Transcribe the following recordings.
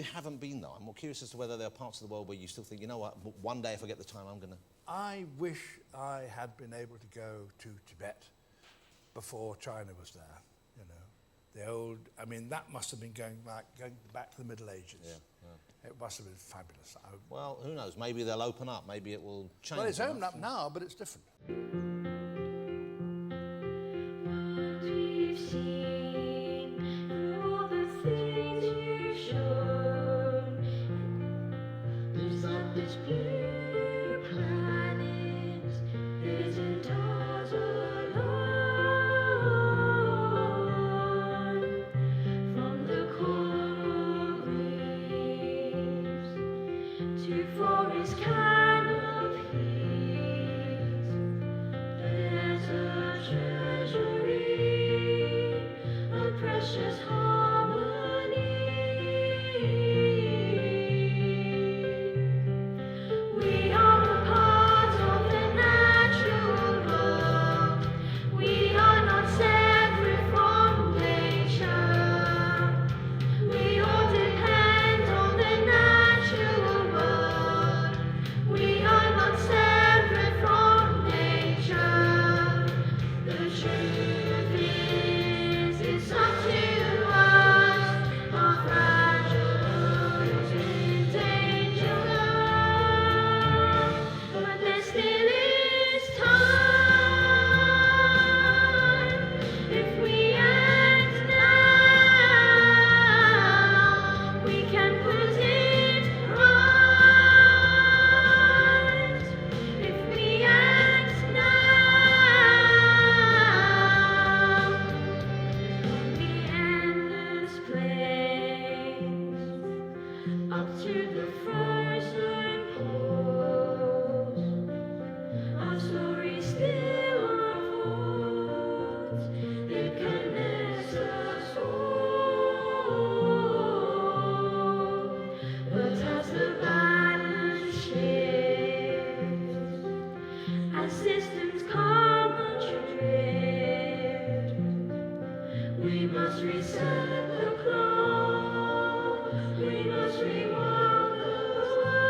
haven't been, though, I'm more curious as to whether there are parts of the world where you still think, you know what, one day if I get the time, I'm going to... I wish I had been able to go to Tibet before China was there, you know. The old, I mean, that must have been going back to the Middle Ages. Yeah. It must have been fabulous. Well, who knows? Maybe they'll open up. Maybe it will change. Well, it's opened up now, but it's different. What we've seen through all the things you've shown, lives on this blue planet, isn't ours alone. From the coral reefs to forest canopies, there's a treasury of precious harmony. We are a part of the natural world. We are not separate from nature. We all depend on the natural world. We are not separate from nature. The truth is, it's up to us. Our fragile world is in danger, but there still is time. If we act now, we can put it right. If we act now, from the endless plains up to the frozen poles, our stories still unfolds. It connects us all. But as the balance shifts, as systems come adrift, we must reset the clock. We must rewind the world.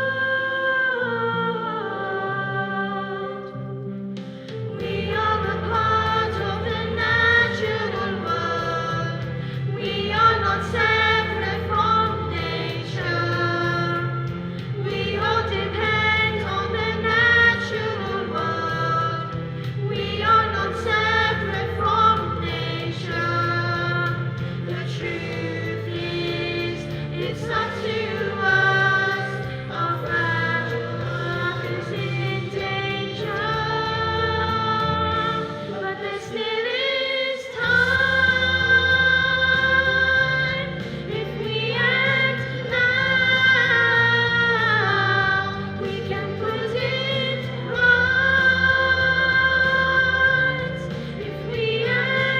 We are a part of the natural world. We are not separate from nature. We all depend on the natural world. We are not separate from nature. The truth is, it's up to us. Our fragile earth is in danger, but there still is time. If we act now, we can put it right. If we act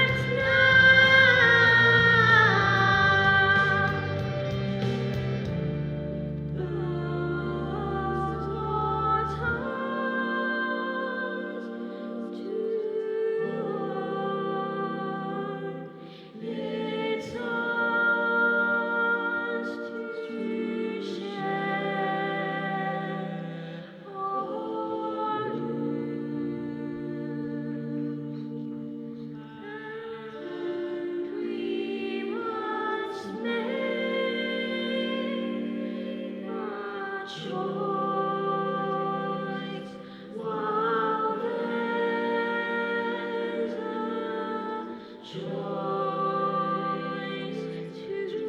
it's ours to share or lose, and we must make a choice while there's a choice to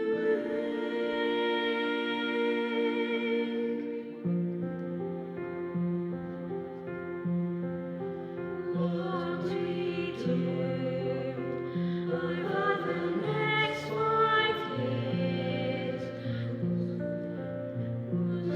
make. What we do over the next 5 years was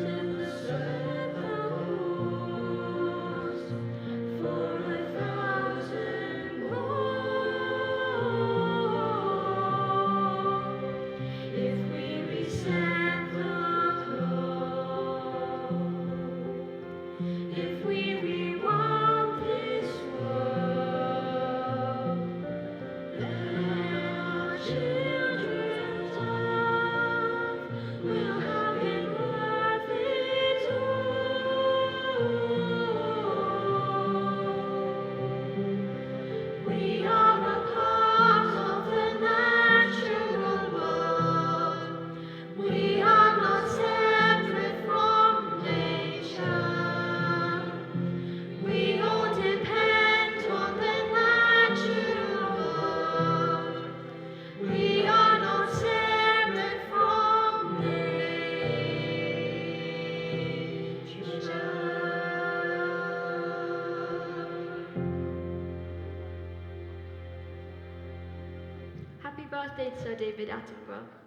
David Attenborough.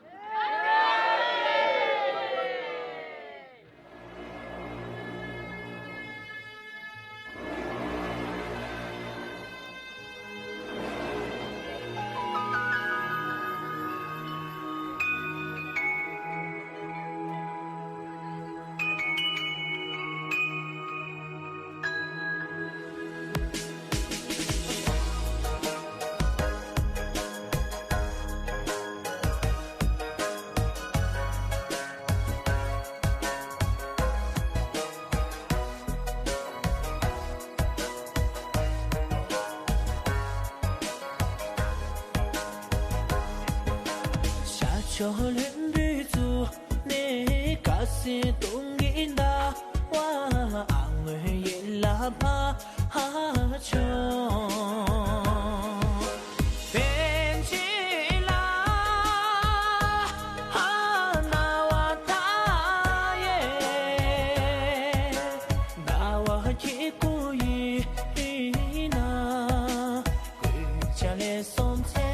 cho lên đi dù nè cả si tung in da wa ang người la ba ha cho bên chỉ là ha na wa ta ye na wa chỉ cô yi na cha le som che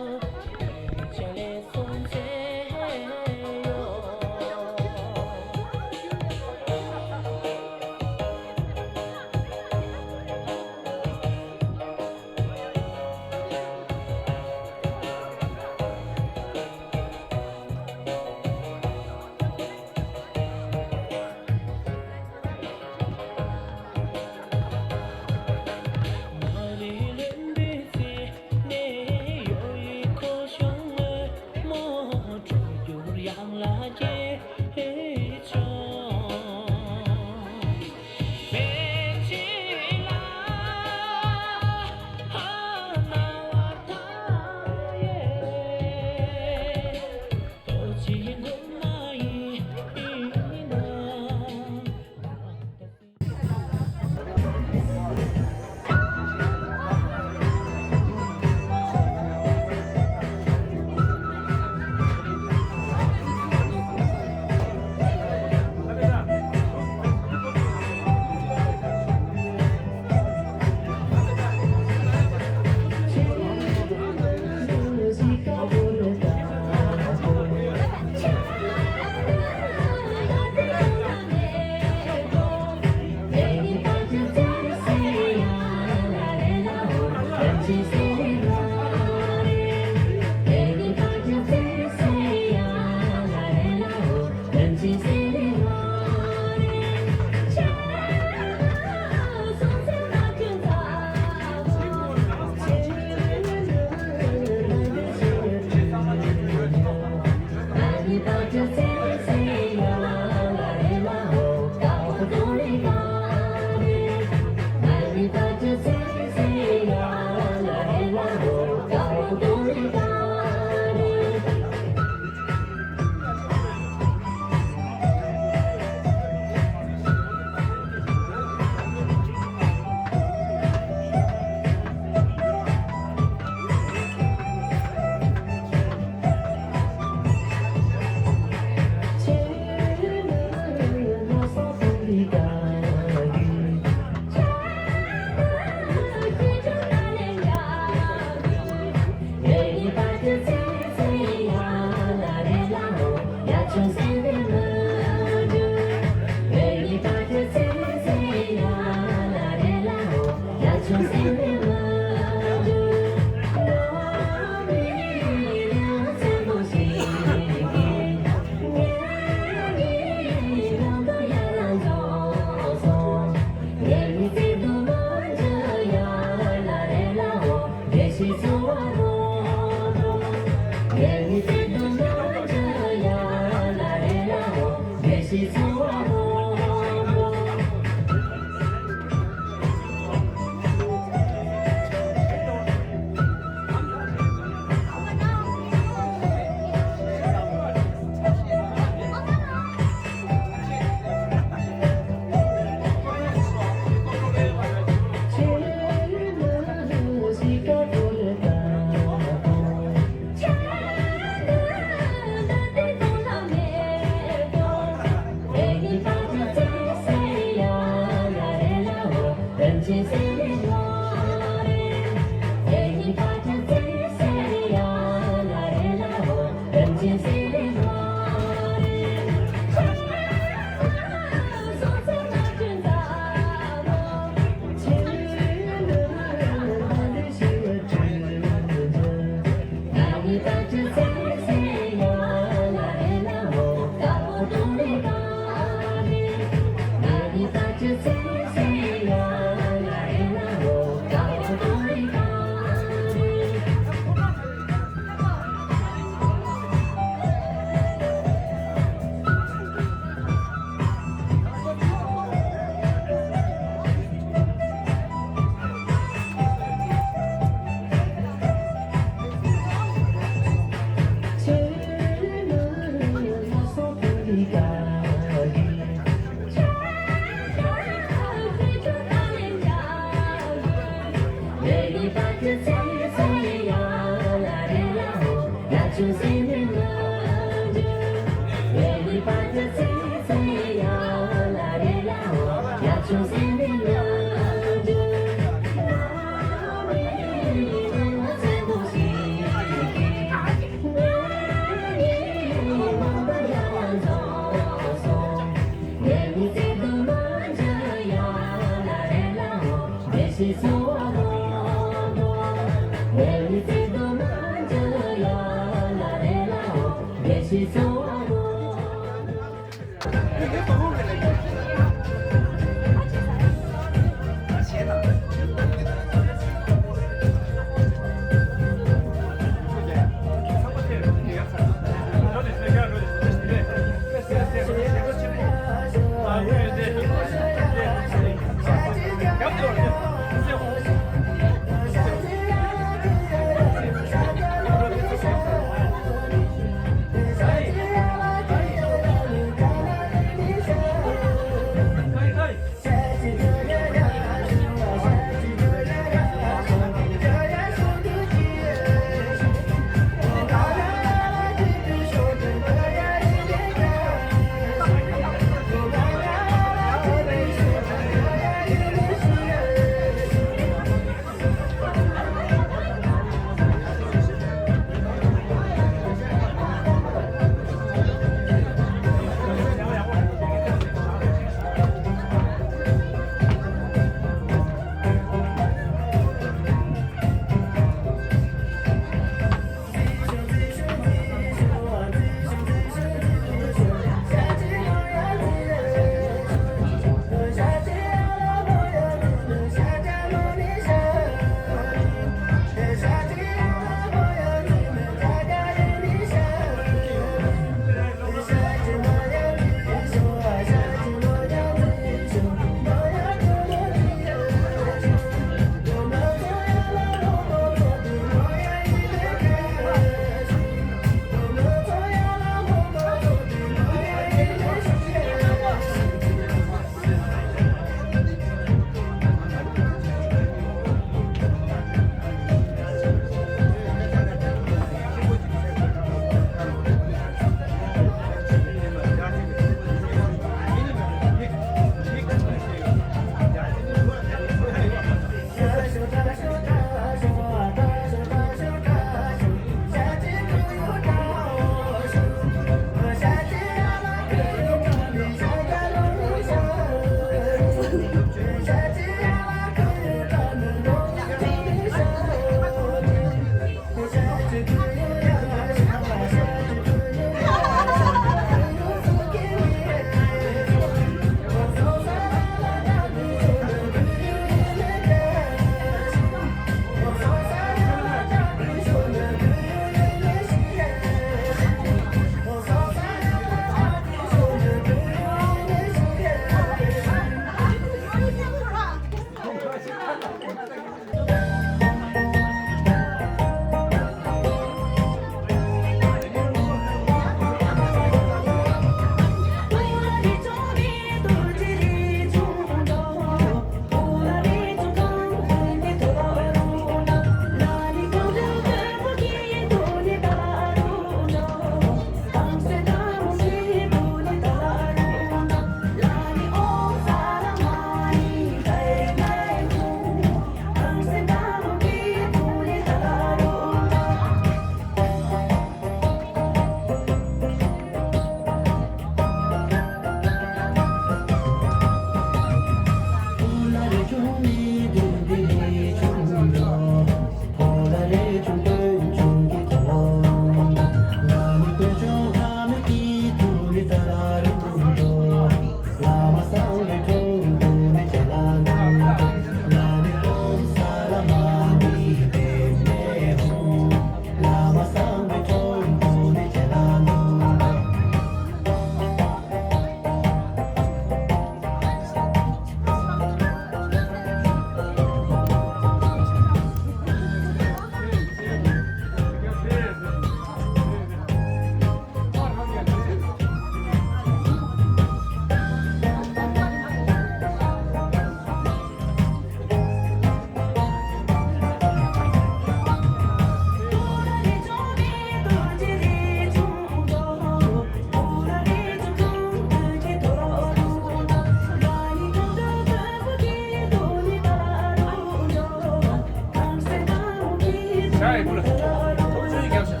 잘 몰라. 조용히 계세요.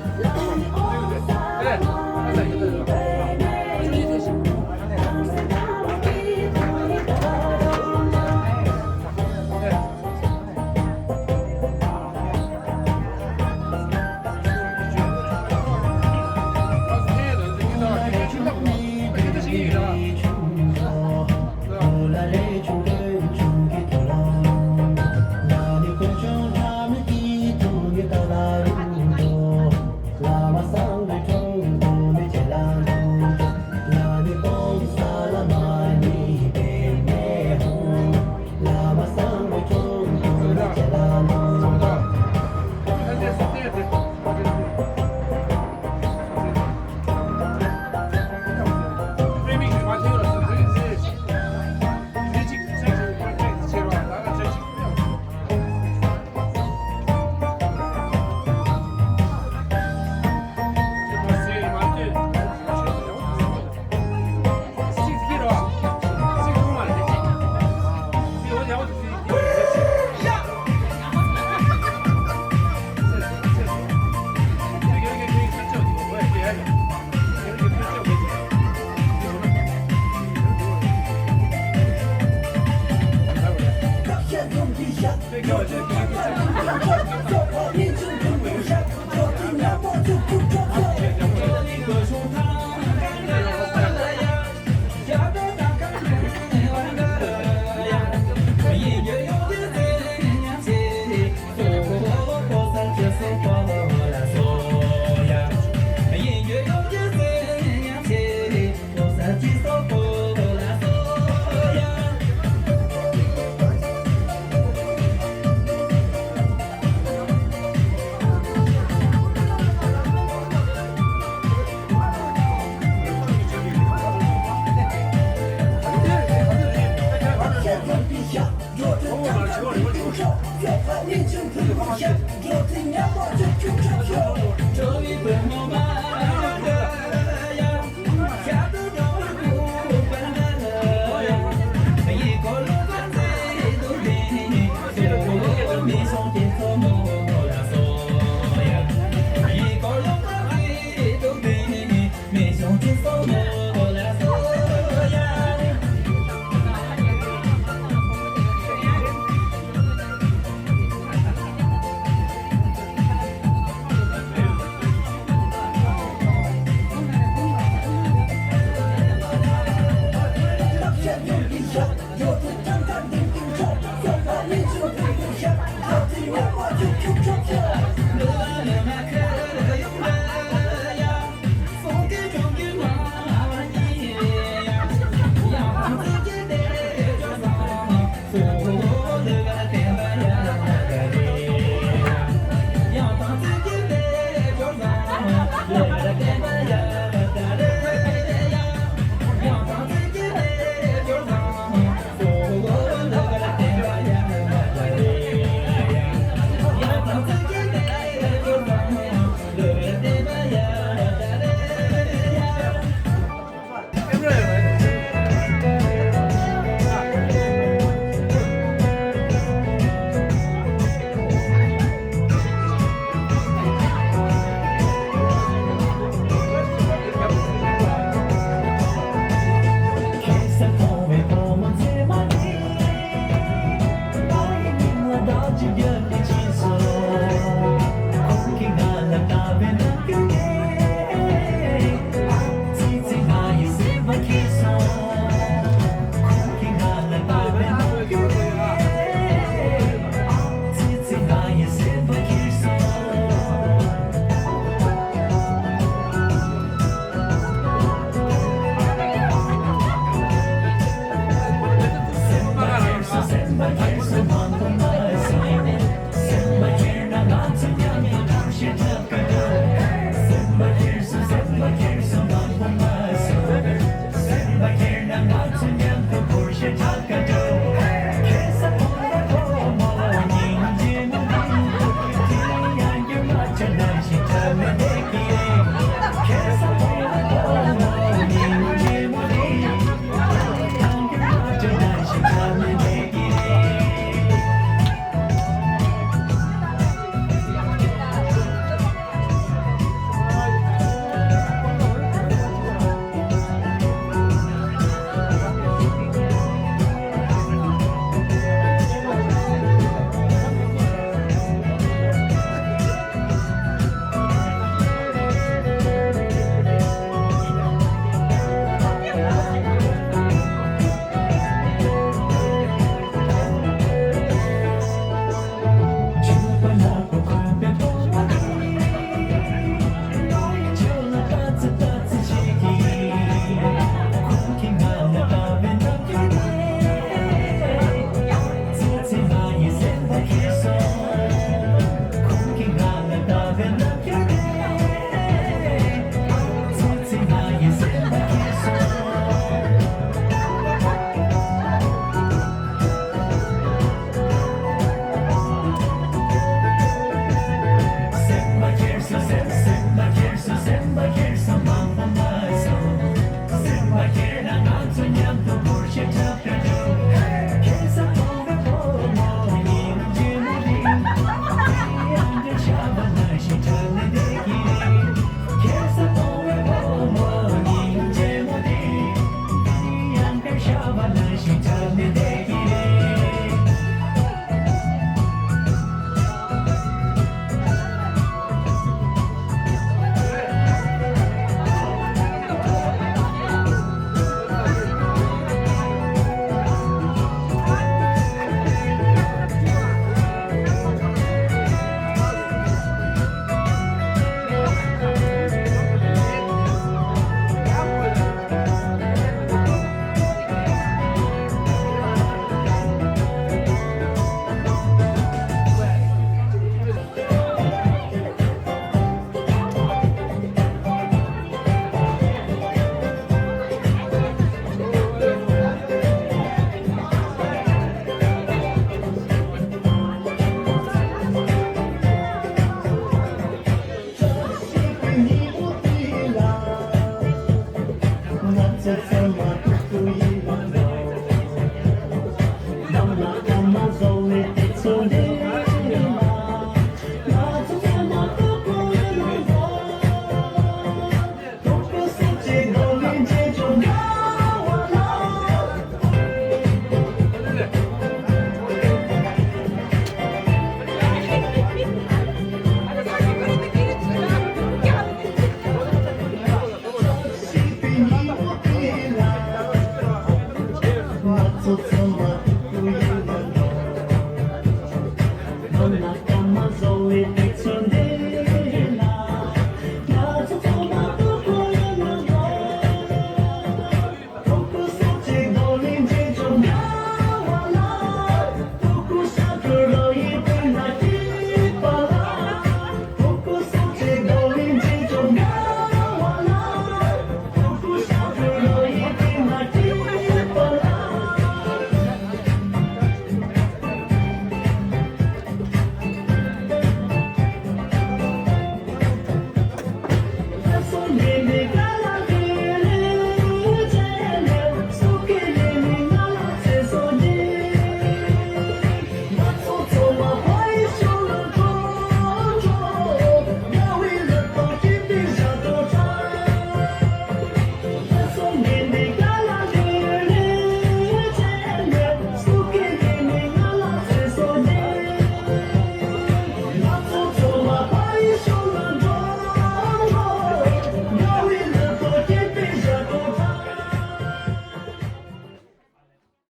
그래. 항상 이거 조용히 계세요. 네.